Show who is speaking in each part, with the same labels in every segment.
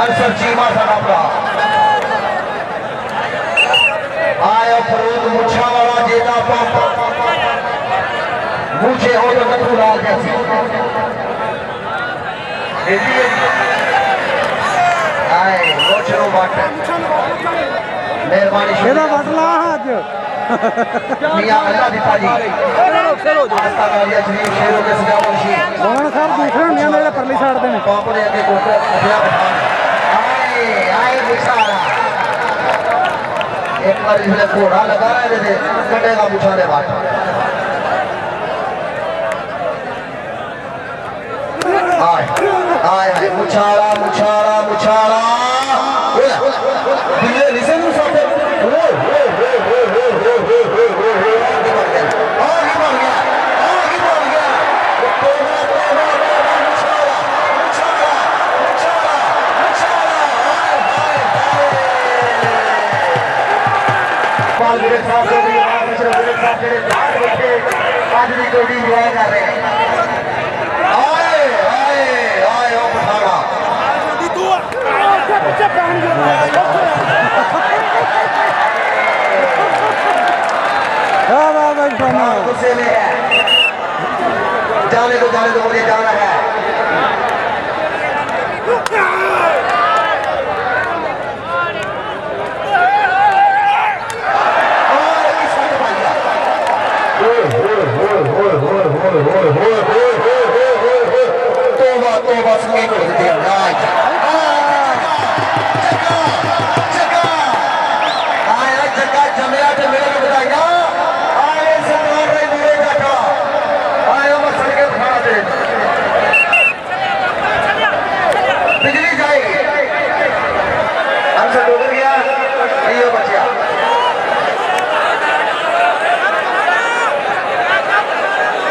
Speaker 1: अरसर चीमा साडा भरा आया फरूक मुछा वाला जेदा पंप मुझे हो तो नथू लाल जैसी आए गोचरो बाट मेहरबानी
Speaker 2: ਇਹਦਾ ਵੱਟ ਲਾ ਅੱਜ
Speaker 1: मियां अल्लाह दिता जी आस्था वाली शरीफ शेरों के सजावट शी
Speaker 2: ਹੁਣ ਸਰ ਦੂਸਰੇ ਹੁੰਦੀਆਂ ਨੇ ਜਿਹੜੇ ਪਰਲੀ ਸਾਈਡ ਦੇ ਨੇ
Speaker 1: पंप दे अगे कोठा अठिया बिठा आए आए मुछारा एक बार इसने घोड़ा लगा है इधर कटेगा मुछारे बाट आए आए आए मुछारा मुछारा मुछारा दिले लिसन साथे आज भी जोड़ी इंजॉय कर रहे हैं आए आए आए ओ पठाना गुस्से में है जाने दो मुझे जाना है तोबा संगे को दिया आया जग्गा जमया ते मेरे को बताया आए सरकार रे मेरे जाटा आया मैं सड़के खाना दे बिजली जाएगी हमसे डूब गया ये बचिया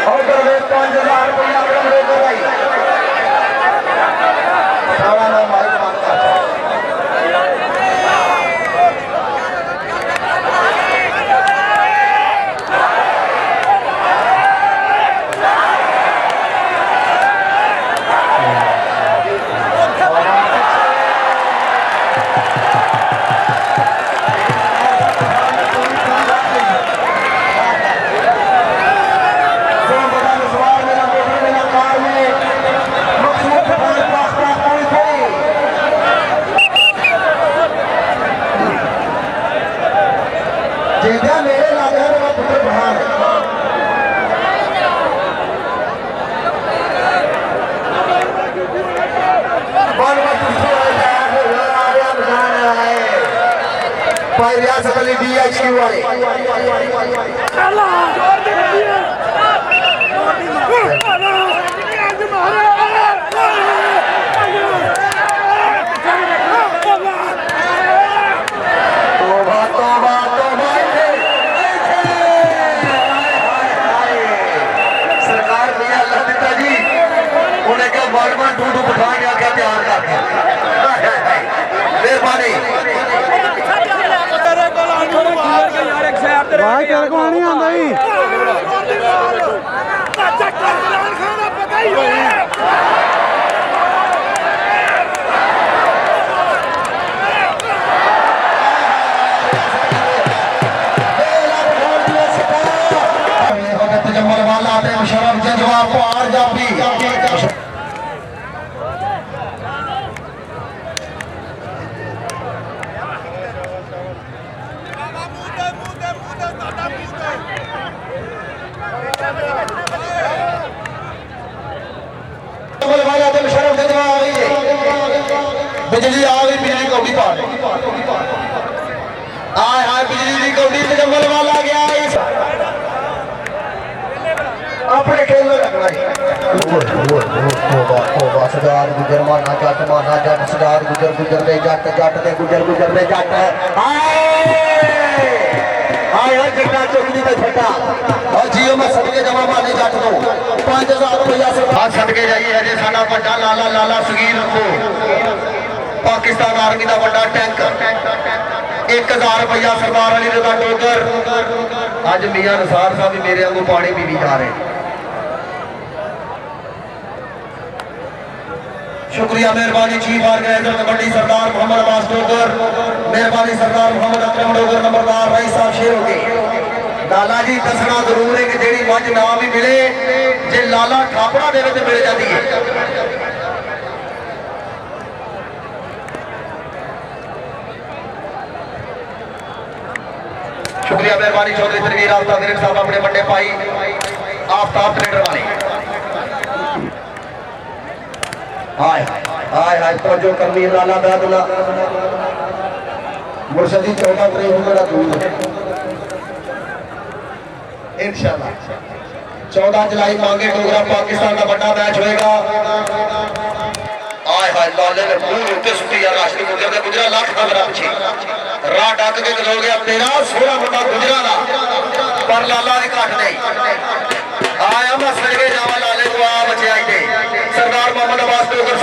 Speaker 1: और 5000 रुपया कम रे भाई सारा ना माइक मांगता जेदा मेरे लागे मेरा पुत्र बहार भाई रियासत अली DHQ वाले टूटू बिठा के आके तैयार कर दिया मेहरबानी
Speaker 2: भाई तेरे को नहीं आंदा ही
Speaker 1: तजम्मल वाला मुशर्रफ जजवा पार जाफी बिजली आ गई बिजली कौड़ी पा आए आए बिजली की कौड़ी से जंगल वाला गया अपने खेल में लगना सरदार गुजर माना जट सरदार गुजर गुजर दे जट जट दे गुजर दे जट आए जट्टा चौकड़ी का छट्टा और जियो मैं सदके जमा माने जट दो 5000 रुपया से सदके जाइए हजे साडा बड़ा लाला लाला सगीर रखो पाकिस्तान आर्मी का बड़ा टैंक 1000 रुपया सरदार अली रजा डोगर अज मियां नसार साहब भी मेरे वांगू पानी पीवी जा रहे शुक्रिया मेहरबानी चीफ ऑर्गेनाइजर कबड्डी सरदार मोहम्मद अब्बास डोगर, मेहरबानी सरदार मोहम्मद अकरम डोगर, नंबरदार रईस साहब शेर हो गए। लाला जी दसना जरूर है कि जेड़ी मंच ना भी मिले जे लाला ठापड़ा देवे तो मिल जाती है। शुक्रिया मेहरबानी चौधरी तनवीर आफ्ताब विरक साहब अपने बड़े भाई आफ्ताब ट्रेडर वाले। हाय हाय हाय तवज्जो करनी लाला बैदुल्ला मुर्शदी 14 तरीक को मेरा दूर है इंशाल्लाह। 14 जुलाई मांगे डोगरा पाकिस्तान का बड़ा मैच होएगा। आय हाय लाले ने मुंह उत्ते सुट्टी यार राष्ट्रीय मुद्दे ते गुजरा लाख का मेरा पीछे राह डाक के खलो गया तेरा 16 मुंडा गुजरा दा पर लाला दी घट नहीं आया मैं सड़के जावा लाले को आ बचे आई सरदार मोहम्मद अब्बास डोगर।